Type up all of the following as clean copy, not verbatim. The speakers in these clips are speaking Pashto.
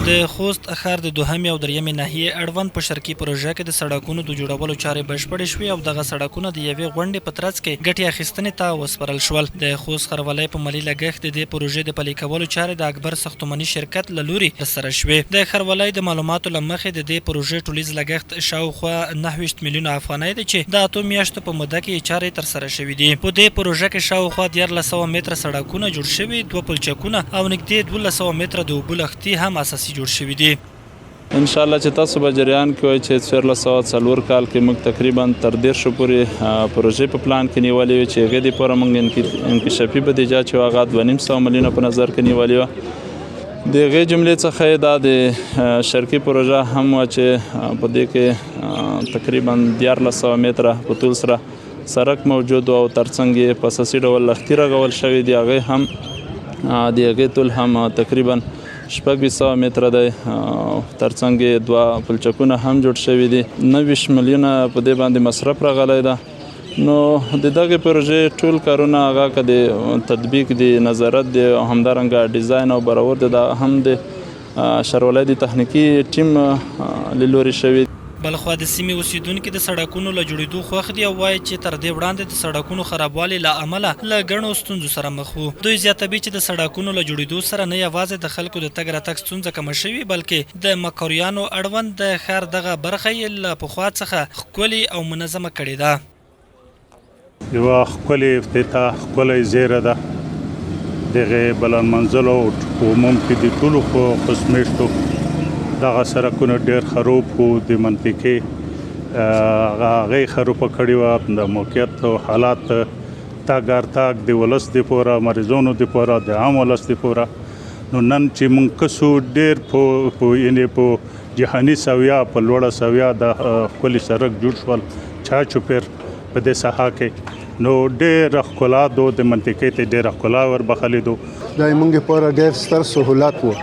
د خوست ښار د دوهمې او درېیمې ناحیې اړوند په شرقي پروژه کې د سړکونو د جوړولو چارې بشپړې شوې او دغه سړکونه د یوې غونډې په ترڅ کې ګټې اخیستنې ته وسپارل شول. د خوست ښاروالۍ په مالي لګښت د دې پروژې د پلي کولو چارې د اکبر ساختماني شرکت له لوري ترسره شوې. د ښاروالۍ د معلوماتو له مخې د دې پروژې ټولیز لګښت شاوخوا 29 میلیونه افغانۍ دی چې د 8 میاشتو په موده کې چارې ترسره شوې دي. په دې پروژه کې شاوخوا 1400 متره سړکونه جوړ شوي، 2 پلچکونه او نږدې 1200 متره د اوبو لښتي هم اساسي جوړ شوي دي. ان شاء الله چې تاسو به جریان کې وای چې 1404 کال کې موږ تقریبا تر 10 پورې پروژې په پلان کې نیولې وي چې هغې دپاره موږ انکشافي بودیجه چې هغه 2.5 میلیونه په نظر کې نیولې وه. د هغې جملې څخه یې دا د شرقي پروژه هم وه چې په دې کې تقریبا 1400 متره په طول سره سړک موجود او ترڅنګ یې په اساسي ډول لښتي رغول شوي دي. هغې هم د هغې طول هم تقریبا 600 متره دی. ترڅنګ یې 2 پلچکونه هم جوړ شوي دي. 29 میلیونه په دې باندې مصرف راغلی ده. نو د دغې پروژې ټول کارونه هغه که د تطبیق دی، نظارت دی او همدارنګه ډیزاین او برآورد دی، دا هم د ښاروالۍ د تخنیکي ټیم له لورې شوي. بلخوا د سیمې اوسیدونکي د سړکونو له جوړېدو خوښ دي او وایي چې تر دې وړاندې د سړکونو خرابوالي له امله له ګڼو ستونزو سره مخ وو. دوی زیاتوي چې د سړکونو له جوړېدو سره نه یوازې د خلکو د تګ راتګ ستونزه کمه شوې، بلکې د مکاریانو اړوند د ښار دغه برخه یې له پخوا څخه ښکلې او منظمه کړې ده. یوه ښکلې افتتاح، ښکلی زیره ده. دغې بلند منزلو په عموم کې د ټولو خوشمېشتو دغه سړکونه ډېر خراب وو. د منطقې هغې خرابه کړې وه. د موقعیت او حالات تګ راتګ د ولس دپاره، مریضانو دپاره، د عام ولس دپاره. نو نن چې موږ کسو ډېر یعنې په جهاني سویه، په لوړه سویه د ښکلي سړک جوړ شول چاچوپیر په دې ساحه کې. نو ډېره ښکلا دو د منطقې ته ډېره ښکلا وربخلې دو. دا زموږ لپاره ډېر ستر سهولت و.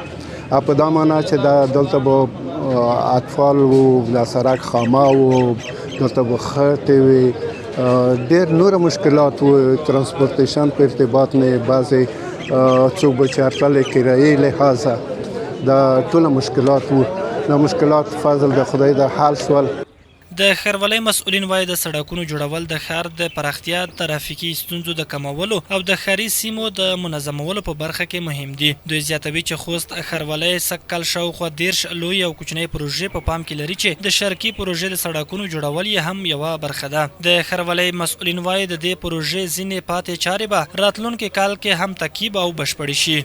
په دا معنا چې دا دلته به اطفال وو، دا سړک خامه وو، دلته به خټې وي، ډېر نور مشکلات وو. ترانسپورتیشن په ارتباط نه بعضې څوک به چارتلې کرایې لحاظه دا ټوله مشکلات وو. دا مشکلات فضل د خدای د حل شول. د ښاروالۍ مسؤلین وایي د سړکونو جوړول د ښار د پراختیا، ترافیکي ستونزو د کمولو او د ښاري سیمو د منظمولو په برخه کې مهم دي. دوی زیاتوي چې خوست ښاروالۍ سږ کال شاوخوا 10 لوی او کوچنۍ پروژې په پام کې لري چې د شرقي پروژې د سړکونو جوړول یې هم یوه برخه ده. د ښاروالۍ مسؤلین وایي د دې پروژې ځینې پاتې چارې به راتلونکي کال کې هم تکمیل او بشپړې شي.